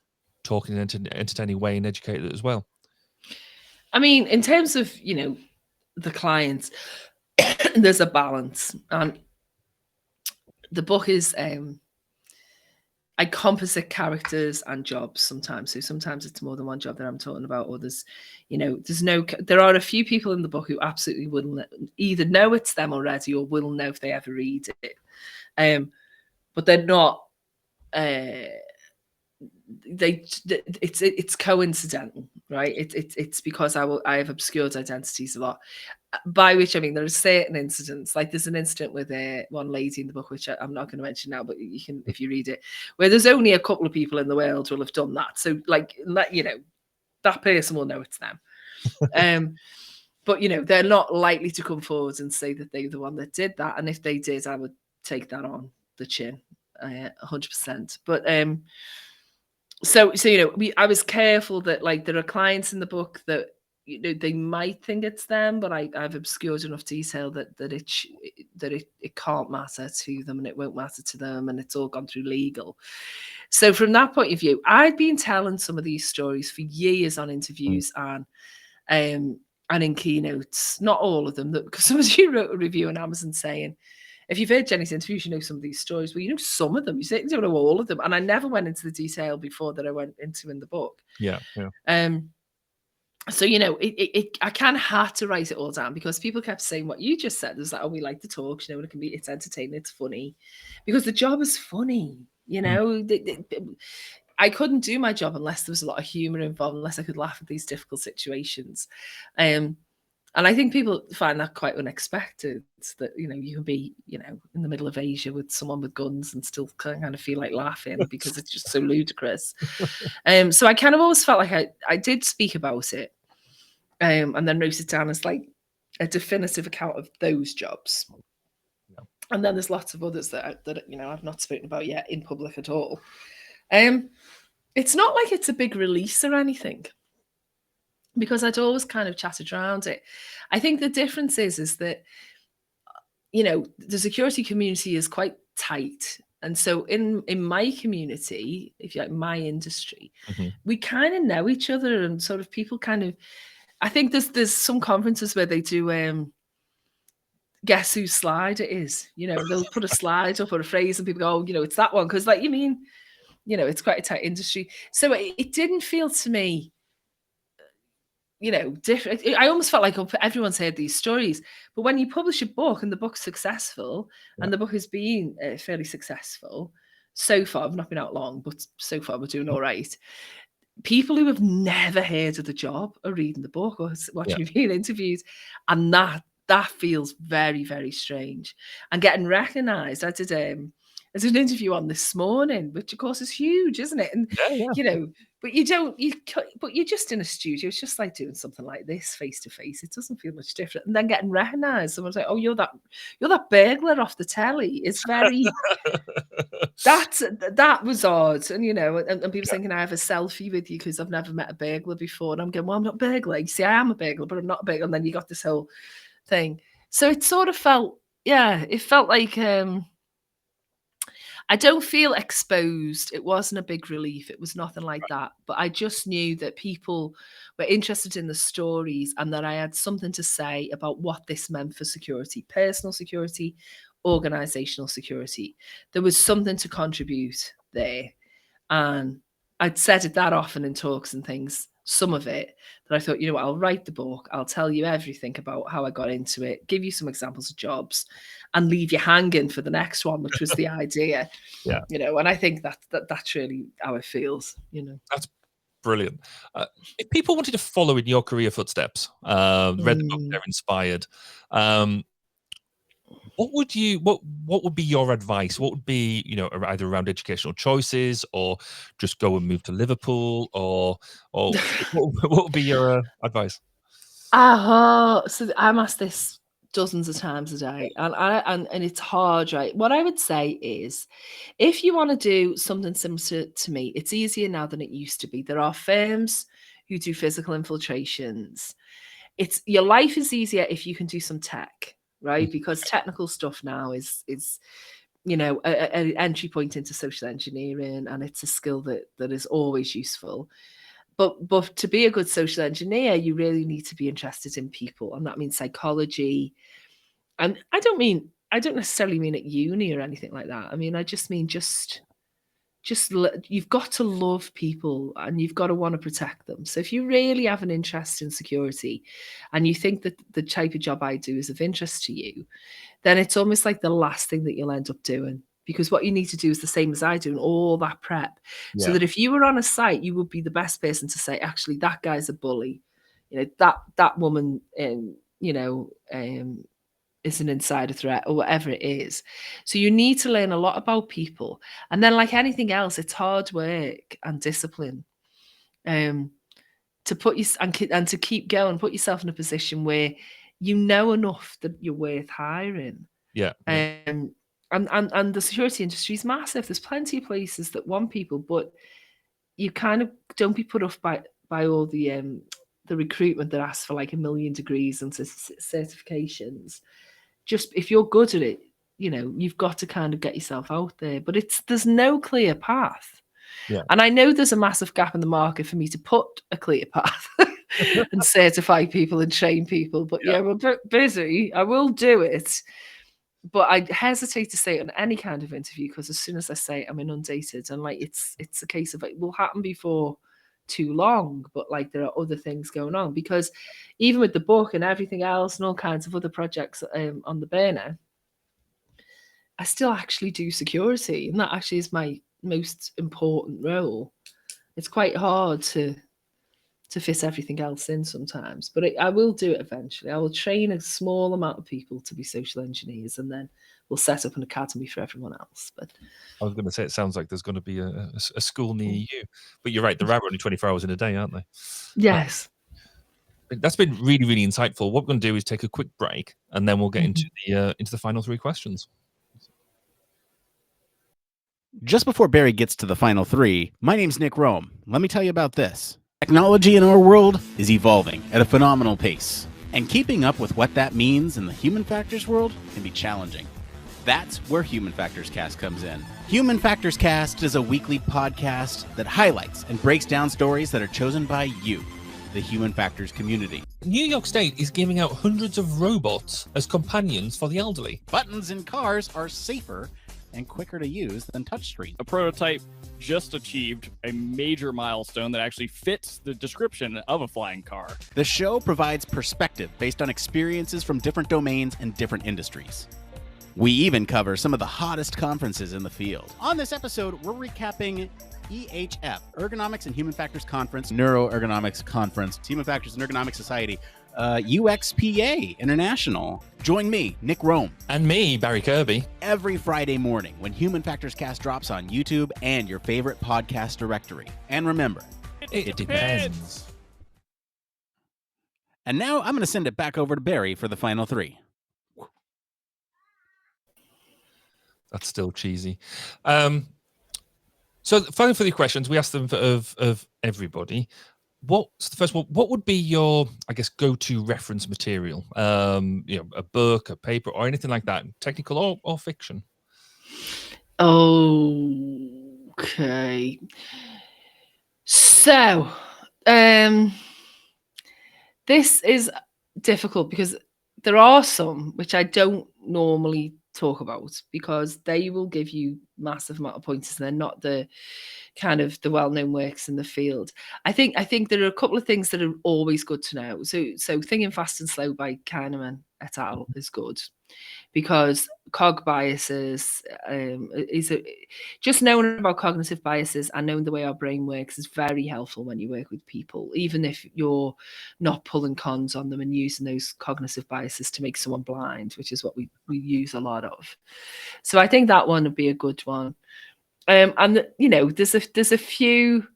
talk in an entertaining way and educate it as well? I mean, in terms of, the clients, there's a balance, and the book is I composite characters and jobs sometimes. So sometimes it's more than one job that I'm talking about, or there are a few people in the book who absolutely wouldn't either know it's them already or will know if they ever read it. But they're not, it's coincidental, right? It's because I have obscured identities a lot, by which I mean there are certain incidents, like there's an incident with one lady in the book, which I'm not going to mention now, but you can, if you read it, where there's only a couple of people in the world who will have done that. So like, that person will know it's them. But they're not likely to come forward and say that they're the one that did that. And if they did, I would take that on the chin, 100%. But so I was careful that, like, there are clients in the book that they might think it's them, but I've obscured enough detail that it can't matter to them, and it won't matter to them, and it's all gone through legal. So from that point of view, I'd been telling some of these stories for years on interviews and in keynotes. Not all of them, because somebody wrote a review on Amazon saying, if you've heard Jenny's interviews, you know some of these stories. Well, you know some of them. You say you don't know all of them. And I never went into the detail before that I went into in the book. Yeah. So, I kind of had to write it all down, because people kept saying what you just said. Is that, we like to talk, it's entertaining, it's funny. Because the job is funny, I couldn't do my job unless there was a lot of humor involved, unless I could laugh at these difficult situations. And I think people find that quite unexpected, that, you can be, in the middle of Asia with someone with guns and still kind of feel like laughing, because it's just so ludicrous. So I kind of always felt like I did speak about it, and then wrote it down as like a definitive account of those jobs. Yeah. And then there's lots of others that I've not spoken about yet in public at all. It's not like it's a big release or anything, because I'd always kind of chatted around it. I think the difference is that, the security community is quite tight. And so in my community, if you like, my industry, we kind of know each other, and sort of people kind of, I think there's some conferences where they do guess whose slide it is. They'll put a slide up or a phrase and people go, oh, it's that one. Because like, it's quite a tight industry. So it didn't feel to me, different. I almost felt like everyone's heard these stories, but when you publish a book and the book's successful, and the book has been fairly successful so far, I've not been out long, but so far we're doing all right. People who have never heard of the job are reading the book or watching me being interviewed, and that feels very, very strange. And getting recognised, I did an interview on this morning, which of course is huge, isn't it? And but you're just in a studio. It's just like doing something like this face to face. It doesn't feel much different. And then getting recognised, someone's like, "Oh, you're that burglar off the telly." It's very that was odd, and and people thinking I have a selfie with you because I've never met a burglar before, and I'm going, "Well, I'm not a burglar. You see, I am a burglar, but I'm not a burglar." And then you got this whole thing. So it sort of felt, it felt like. I don't feel exposed. It wasn't a big relief. It was nothing like that. But I just knew that people were interested in the stories, and that I had something to say about what this meant for security, personal security, organizational security. There was something to contribute there. And I'd said it that often in talks and things, some of it, that I thought, I'll write the book. I'll tell you everything about how I got into it, give you some examples of jobs, and leave you hanging for the next one, which was the idea. Yeah. And I think that's really how it feels, That's brilliant. If people wanted to follow in your career footsteps, read the book, they're inspired, What would be your advice? What would be, either around educational choices or just go and move to Liverpool or what would be your advice? So I'm asked this dozens of times a day, and it's hard, right? What I would say is, if you want to do something similar to me, it's easier now than it used to be. There are firms who do physical infiltrations. Your life is easier if you can do some tech, right? Because technical stuff now is an entry point into social engineering, and it's a skill that is always useful. But to be a good social engineer, you really need to be interested in people, and that means psychology. And I don't necessarily mean at uni or anything like that. I mean, I just mean you've got to love people and you've got to want to protect them. So if you really have an interest in security and you think that the type of job I do is of interest to you, then it's almost like the last thing that you'll end up doing, because what you need to do is the same as I do, and all that prep, so that if you were on a site, you would be the best person to say, actually, that guy's a bully, that woman, is an insider threat, or whatever it is. So you need to learn a lot about people, and then, like anything else, it's hard work and discipline. To put you and to keep going, put yourself in a position where you know enough that you're worth hiring. Yeah. And the security industry is massive. There's plenty of places that want people, but you kind of don't be put off by all the recruitment that asks for like 1 million degrees and certifications. Just if you're good at it, you've got to kind of get yourself out there. But there's no clear path. Yeah. And I know there's a massive gap in the market for me to put a clear path and certify people and train people. But we're busy. I will do it. But I hesitate to say it on any kind of interview, because as soon as I say it, I'm inundated. And like it's a case of it will happen before too long, but like there are other things going on, because even with the book and everything else and all kinds of other projects on the burner, I still actually do security, and that actually is my most important role. It's quite hard to fit everything else in sometimes, but I will do it eventually. I will train a small amount of people to be social engineers, and then we'll set up an academy for everyone else. But I was going to say, it sounds like there's going to be a school near you, but you're right, there are only 24 hours in a day, aren't they? Yes. That's been really, really insightful. What we're going to do is take a quick break, and then we'll get into the final 3 questions. Just before Barry gets to the final 3, my name's Nick Rome. Let me tell you about this. Technology in our world is evolving at a phenomenal pace, and keeping up with what that means in the human factors world can be challenging. That's where Human Factors Cast comes in. Human Factors Cast is a weekly podcast that highlights and breaks down stories that are chosen by you, the Human Factors community. New York State is giving out hundreds of robots as companions for the elderly. Buttons in cars are safer and quicker to use than touchscreen. A prototype just achieved a major milestone that actually fits the description of a flying car. The show provides perspective based on experiences from different domains and different industries. We even cover some of the hottest conferences in the field. On this episode, we're recapping EHF, Ergonomics and Human Factors Conference, Neuroergonomics Conference, Human Factors and Ergonomics Society, UXPA International. Join me, Nick Rome. And me, Barry Kirby. Every Friday morning when Human Factors Cast drops on YouTube and your favorite podcast directory. And remember, it depends. And now I'm going to send it back over to Barry for the final 3. That's still cheesy. So the final 3 questions, we asked them of everybody. What's the first one? What would be your, I guess, go-to reference material? A book, a paper, or anything like that, technical or fiction? Okay. So, this is difficult because there are some which I don't normally talk about, because they will give you massive amount of pointers and they're not the kind of the well-known works in the field. I think there are a couple of things that are always good to know. So Thinking Fast and Slow by Kahneman et al. Is good. because cog biases just knowing about cognitive biases and knowing the way our brain works is very helpful when you work with people, even if you're not pulling cons on them and using those cognitive biases to make someone blind, which is what we use a lot of. So I think that one would be a good one. And you know, there's a few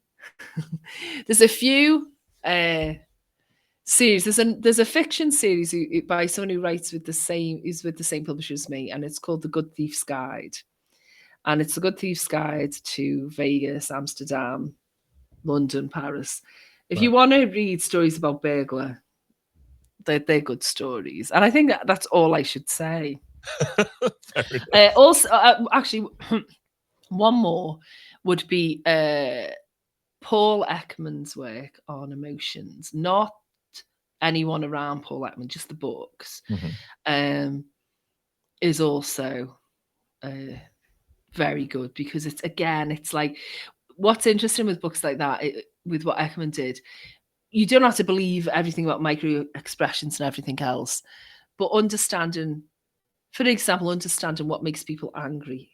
series. There's a fiction series by someone who writes with the same publisher as me, and it's called The Good Thief's Guide. And it's The Good Thief's Guide to Vegas, Amsterdam, London, Paris. If you want to read stories about burglar, they're good stories. And I think that's all I should say. Also, actually, one more would be Paul Ekman's work on emotions, not anyone around Paul Ekman, just the books, is also very good, because it's like, what's interesting with books like that, with what Ekman did, you don't have to believe everything about micro expressions and everything else, but understanding, for example, understanding what makes people angry,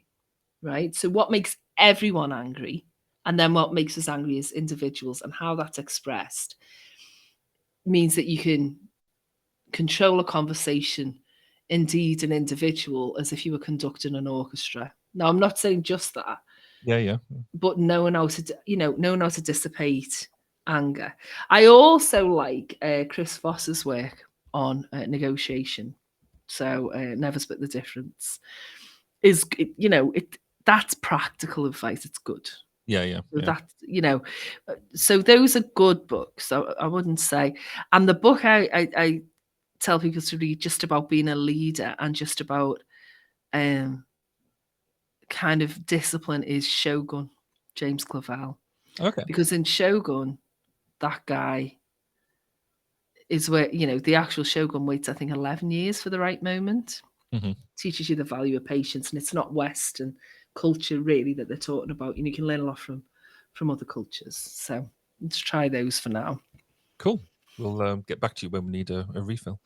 right? So what makes everyone angry, and then what makes us angry as individuals, and how that's expressed, means that you can control a conversation, indeed an individual, as if you were conducting an orchestra. Now, I'm not saying just that. Yeah. But knowing how to dissipate anger. I also like Chris Foss's work on negotiation. So Never Split the Difference is, that's practical advice. It's good. Yeah. That, so those are good books. I wouldn't say. And the book I tell people to read just about being a leader and just about kind of discipline is Shogun, James Clavell. Okay. Because in Shogun, that guy is where, the actual Shogun waits, I think, 11 years for the right moment. Teaches you the value of patience, and it's not Western culture really that they're talking about. You can learn a lot from other cultures. So let's try those for now. Cool. We'll get back to you when we need a refill.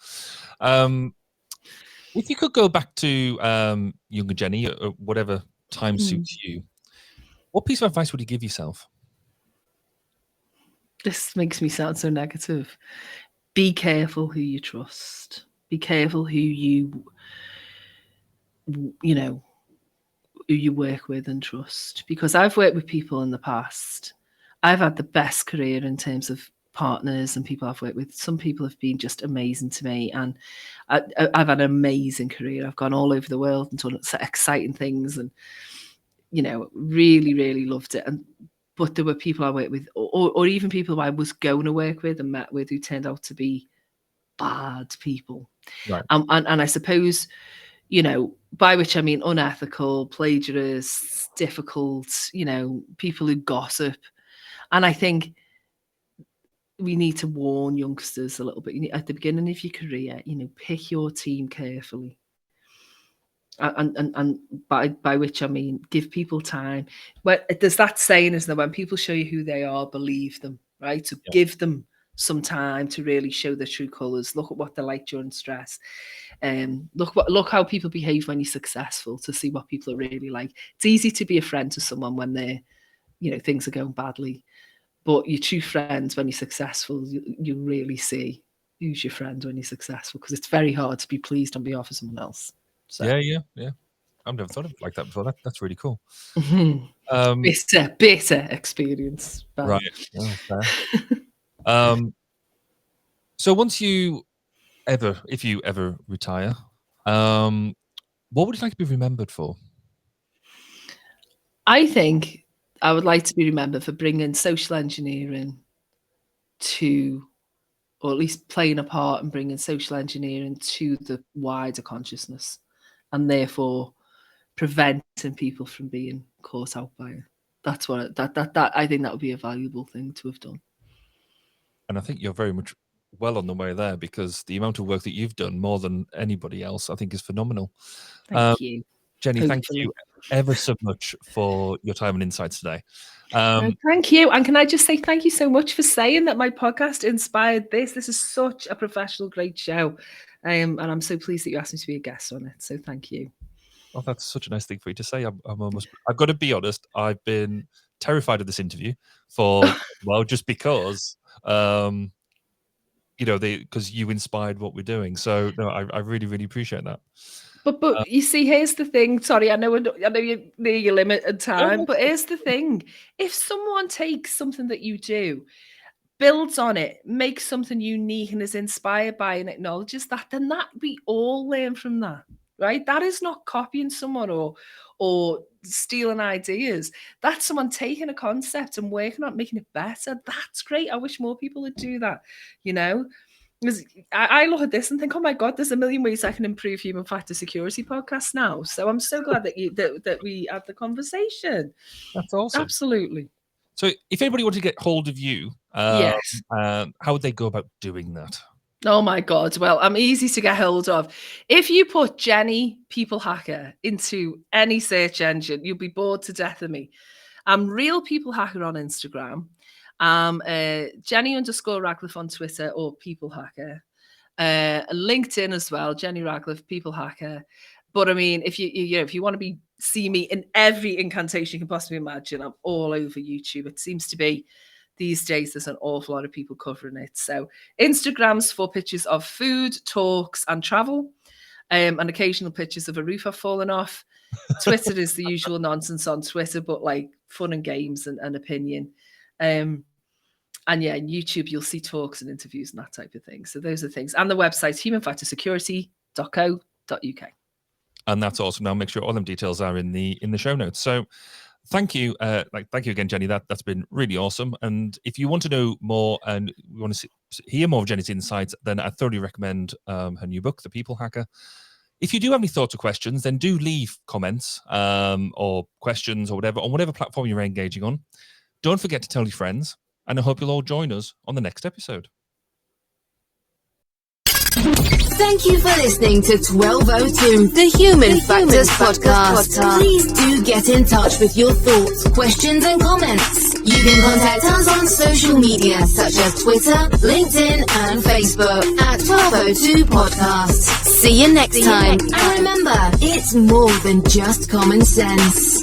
If you could go back to younger Jenny, or whatever time suits you, what piece of advice would you give yourself? This makes me sound so negative. Be careful who you trust. Be careful who you work with and trust. Because I've worked with people in the past. I've had the best career in terms of partners and people I've worked with. Some people have been just amazing to me, and I've had an amazing career. I've gone all over the world and done exciting things, and really, really loved it. But there were people I worked with, or even people I was going to work with and met with, who turned out to be bad people. Right. And I suppose, by which I mean unethical, plagiarists, difficult, people who gossip. And I think we need to warn youngsters a little bit. At the beginning of your career, pick your team carefully. And by which I mean give people time. There's that saying, isn't there, when people show you who they are, believe them, right? So give them some time to really show their true colours. Look at what they're like during stress. Look how people behave when you're successful, to see what people are really like. It's easy to be a friend to someone when they're, things are going badly, but your true friends, when you're successful, you really see who's your friend when you're successful, because it's very hard to be pleased on behalf of someone else. So. Yeah. I've never thought of it like that before. That's really cool. Bitter experience. But... Right. So once if you ever retire, what would you like to be remembered for? I think I would like to be remembered for bringing social engineering to, or at least playing a part in bringing social engineering to the wider consciousness, and therefore preventing people from being caught out by it. That's what that I think that would be a valuable thing to have done. And I think you're very much well on the way there, because the amount of work that you've done, more than anybody else, I think is phenomenal. Thank you. Jenny, Hopefully. thank you ever so much for your time and insights today. Thank you. And can I just say thank you so much for saying that my podcast inspired this. This is such a professional, great show. And I'm so pleased that you asked me to be a guest on it. So thank you. Oh, that's such a nice thing for you to say. I've got to be honest, I've been terrified of this interview just because, because you inspired what we're doing. So no, I really, really appreciate that. But you see, here's the thing. Sorry, I know you're near your limited time, but here's the thing. If someone takes something that you do, builds on it, makes something unique and is inspired by and acknowledges that, then that we all learn from that, right? That is not copying someone or stealing ideas. That's someone taking a concept and working on making it better. That's great. I wish more people would do that, Because I look at this and think, oh my God, there's a million ways I can improve human factor security podcast now. So I'm so glad that we had the conversation. That's awesome. Absolutely. So if anybody wanted to get hold of you, yes, how would they go about doing that? Oh my God. Well, I'm easy to get hold of. If you put Jenny People Hacker into any search engine, you'll be bored to death of me. I'm Real People Hacker on Instagram. Jenny_Radcliffe on Twitter or People Hacker. LinkedIn as well, Jenny Radcliffe, People Hacker. But I mean, if you want to see me in every incantation you can possibly imagine, I'm all over YouTube. It seems to be these days there's an awful lot of people covering it. So Instagram's for pictures of food, talks, and travel, and occasional pictures of a roof I've fallen off. Twitter is the usual nonsense on Twitter, but like fun and games and opinion. And yeah, in YouTube, you'll see talks and interviews and that type of thing. So those are things. And the website, humanfactorsecurity.co.uk. And that's awesome. Now make sure all them details are in the show notes. So thank you. Thank you again, Jenny. That's been really awesome. And if you want to know more and you want to hear more of Jenny's insights, then I thoroughly recommend her new book, The People Hacker. If you do have any thoughts or questions, then do leave comments or questions or whatever on whatever platform you're engaging on. Don't forget to tell your friends. And I hope you'll all join us on the next episode. Thank you for listening to 1202, the Human Factors Podcast. Please do get in touch with your thoughts, questions, and comments. You can contact us on social media such as Twitter, LinkedIn, and Facebook at 1202 Podcast. See you next time. And remember, it's more than just common sense.